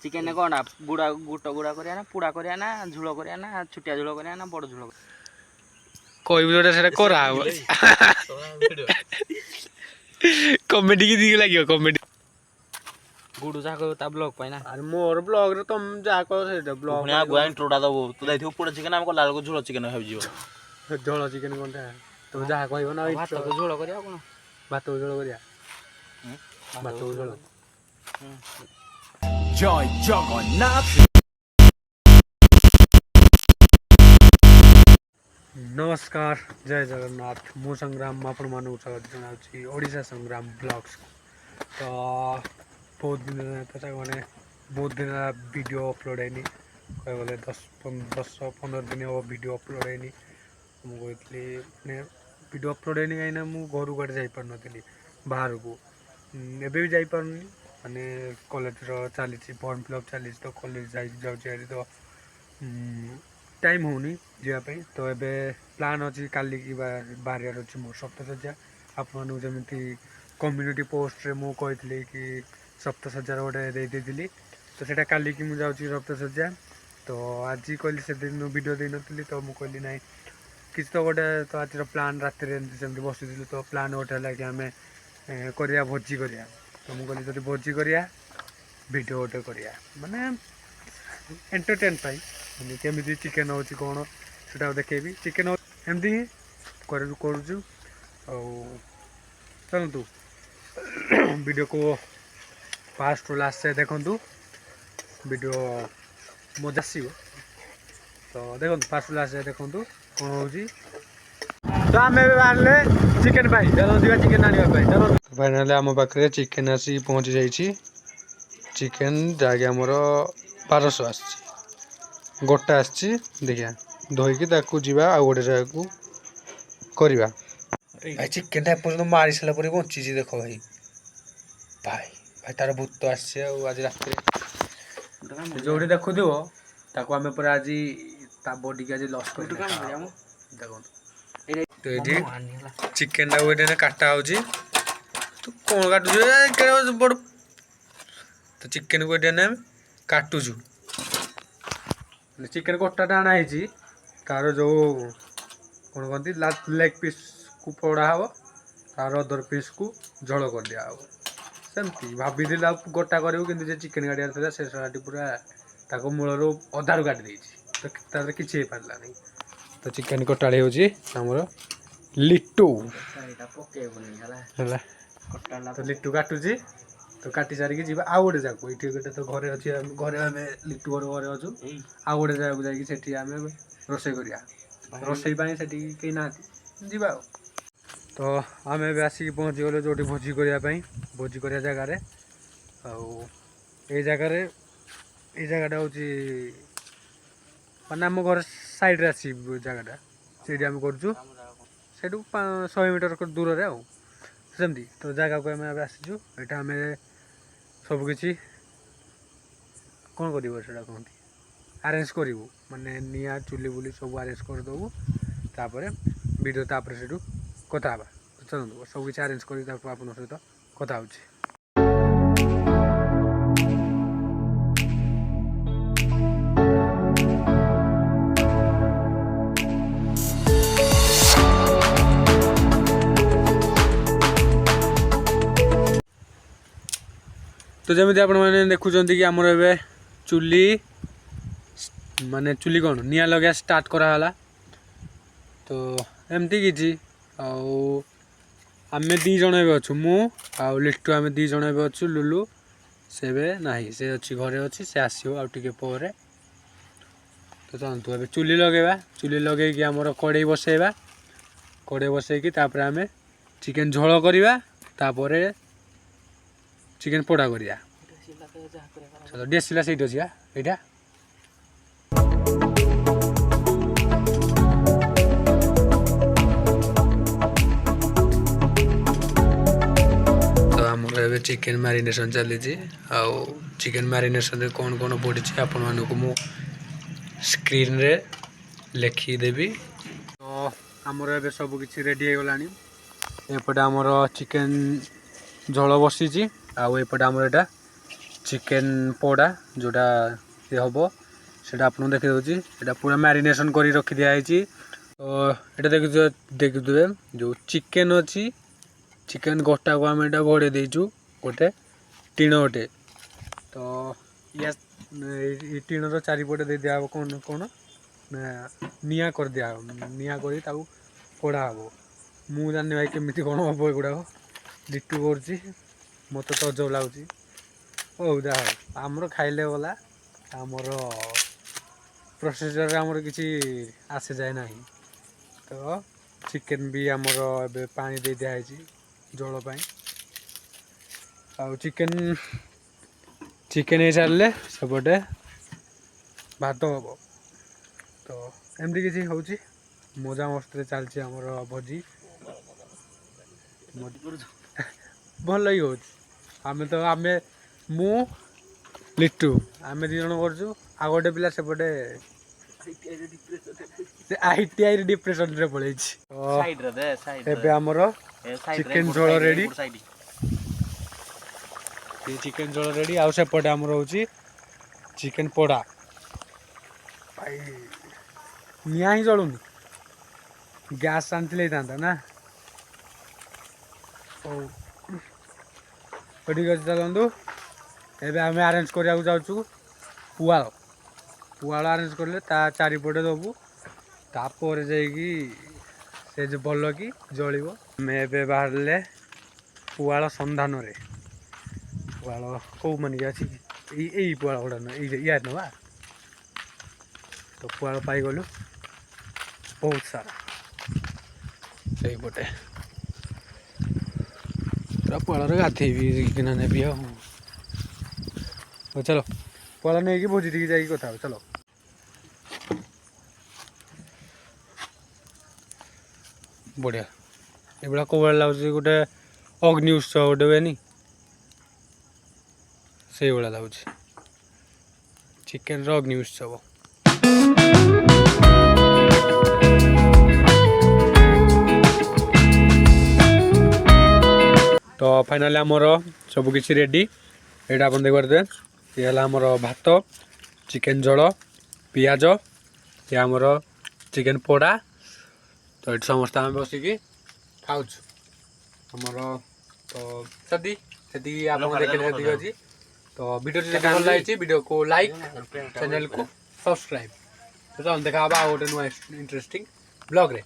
Chicken कौन गुड़ा गुट गुड़ा करिया ना पुड़ा करिया ना झोल करिया ना छुटिया झोल करिया ना बड़ झोल कोई भी जोटा सेटा करा कॉमेडी की दी लागियो कॉमेडी गुडू जा को ता ब्लॉग पाइना अरे मोर ब्लॉग रे तुम जा को सेटा ब्लॉग पुण्या गुआ इंट्रोटा दबो तू दैथियो पुड़ा चिकेन हमको लाल को झोल चिकेन खाइ जीव झोल चिकेन कोनटा तुम जा कहबो ना भात को झोल करिया कोन भात को झोल करिया भात को झोल जय जगन्नाथ नमस्कार जय जगन्नाथ मु संग्राम आपण मानू स्वागत जनाउछि ओडिशा संग्राम ब्लॉग्स तो बहुत दिन तक माने बहुत दिन वीडियो अपलोड हैनी कह बोले 10-15 दिन वो वीडियो अपलोड हैनी मु कहतली ने वीडियो अपलोड हैनी काइना मु घर गाड़ी जाई पर नथली बाहर को एबे भी जाई परनी माने कॉलेज रो चली फॉर्म फिलअप चली तो कॉलेज जाऊँ तो टाइम होनी जावाई तो एबे प्लान अच्छी काली की बाहर अच्छी मोर सप्तशଯ୍ୟା आपन जमी कम्युनिटी पोस्ट रे मु कही कि सप्तशଯ୍ୟା गोटे देदी तो सेटा काली की मुझे सप्तशଯ୍ୟା तो आज कहली से दिन वीडियो दे नी तो मुझे कहली ना कि तो गोटे तो आज प्लान रात सेमती बसी तो प्लान गोटे है कि आम करिया भोजी करिया तो मुझे कहली जब भोजी करिया वीडियो गोटे करिया माने एंटरटेन पाई केमी चिकेन हो कौन से देखेबी चिकेन एमती ही करुचु चलतु वीडियो को फास्ट लास्ट से देखु वीडियो मजा आस तो देखो फास्ट लास्ट से देखु कौन हो तो आम बाहर चिकेन चलो चिकेन आने फाइनाली आम पाखे चिकेन आसी पहुँची जाइए चिकेन जहाँकि आमर 1200 आस गोटा आसी देखिया धोईकी जावा आ गोटे जगह करवा भाई चिकेन एपर्तन मारी सारा पर बची देख भाई भाई भाई तार भूत आज रात जो देखुव ताको आम पर आज बॉडी की आज लस कर तो ये चिकेन टाइम काटा हो तो कौन काटु बड़ तो चिकेन को ये काटुचु चिकेन गोटाटा आना है तार जो कौन कहती लेग पीस को पोड़ा हम तार अदर पीस को झोल कर दिया सेमती भाभी गोटा करूँ कि चिकेन काटिया से साराटी पूरा ताको मूलर अधारू काटी तो किसी पारा नहीं तो चिकेन कटाड़ी होमर लिट्टू है तो लिट्टू काटुची तो काटी सारिकी जी आउ गोटे जगह ये गोटे तो घरे अच्छे घरे आम लिट्टू घरे अच्छु आउ गोटे जगह जाकि आम रोसे करिया रोसे कहीं ना जा तो आम ए आसिक पहुँची गले जो भोजी करने भोजी करिया जगार ये जगह हूँ माने आम घर साइड रे आसी जगहटा से आम करूँ 100 मीटर दूर रे सेमती तो जगह को आम आसीचु यहाँ आम सबकि कौन कर कहती आरेंज करूँ माने निया चुली बुली सब आरेंज करदेबू तापर वीडियो तापर से कथा तो चलते सबकि आरेंज कर आप सहित कथा हो तो जमी आपण मैंने देखुं कि आमर ए चुली माने चुली कौन निया लगे स्टार्ट कराला तो एमती किसी आम दी जन अच्छु मु लिट्टू आम दी जन अच्छु लुलु से ना से अच्छी घरे अच्छी से आसो आगे पर तो चलतु ए चुली लगेगा लगे आमर कड़े बसैबा कड़े बसैकी आम चिकेन झोल करवा चिकेन पोड़ा करिया चलो डेसिला सही अच्छी यहाँ तो आमर चिकेन मैरिनेशन चली चिकेन मैरिनेशन कौन कौन पड़ी आपण मानक मु स्क्रीन रे लिखिदेवी तो आमर ए सब किसी रेडी हो गलानी एपटे आमर चिकेन झोल बसी आउपटे आमर यहाँ चिकेन पोड़ा जोटा ये हम से आपको देखी दूसरी यहाँ पूरा मैरिनेशन कर रखी दिखाई तो यहाँ देखुए जो चिकेन अच्छी चिकेन गोटा को आम यहाँ घोड़े देचु गोटे टीण गोटे तो या टीणर चारिपटे दे दिया कौन कौन निआ कर दिया निआ कर पोड़ा हम मु जानी भाई केमी कौन हम एगुड़ाक लिट्टू कर मत तो अजब लगुच हो जा आमर खाइले गला आमर प्रोसेसर आमर किसी आसे जाए ना तो चिकेन भी आमर ए पानी दे दिखाई जल आ चिकेन चिकेन हो सारे सेपटे भात हम तो एमती किसी हूँ मजा मस्ती चलती आमर भोजी भल ही हो आम तो आम मु लिट्टू आम दी जन कर आ गोटे पिला सेपटे ITI डिप्रेशन रे पड़े साइड रे दे साइड एबे हमर चिकेन झोल रेडी ये चिकेन झोल रेडी आ सेपटे हमर होची चिकेन पोड़ा भाई निया ही जलुनी गैस आनथिले था ना ओ ठीक अच्छे चलतु एबे आम आरेंज करिया जाऊँ पुआल पुआल आरेंज कले चारिपटे दबू तापर जाइकी से जो भल कि जल आम बाहर पुआल सन्धान पुआल कौ मानिक अच्छी यही पुआल गुड़ा न या नवा तो पुआल पाईगलु बहुत सारा पटे पूरा पुआल गाधे भी ना नेबी चलो पुआल नहीं भोजी टी जाइए कथा चलो बढ़िया ये कौन लगुच गोटे अग्नि उत्सव गोटे हुए से भाया लगुच चिकेन अग्नि उत्सव तो फाइनाली आमर सबकि रेडी ये आप देखिए ये आमर भात चिकेन झोल पियाज ये आमर चिकेन पोड़ा तो ये समस्त आम बसिकी खाऊ आमर तो सदी आप देखिए अच्छी तो वीडियो भल लगी वीडियो को लाइक चैनल को सब्सक्राइब तो देखा गोटे नुआ इंटरेस्टिंग ब्लॉग रे।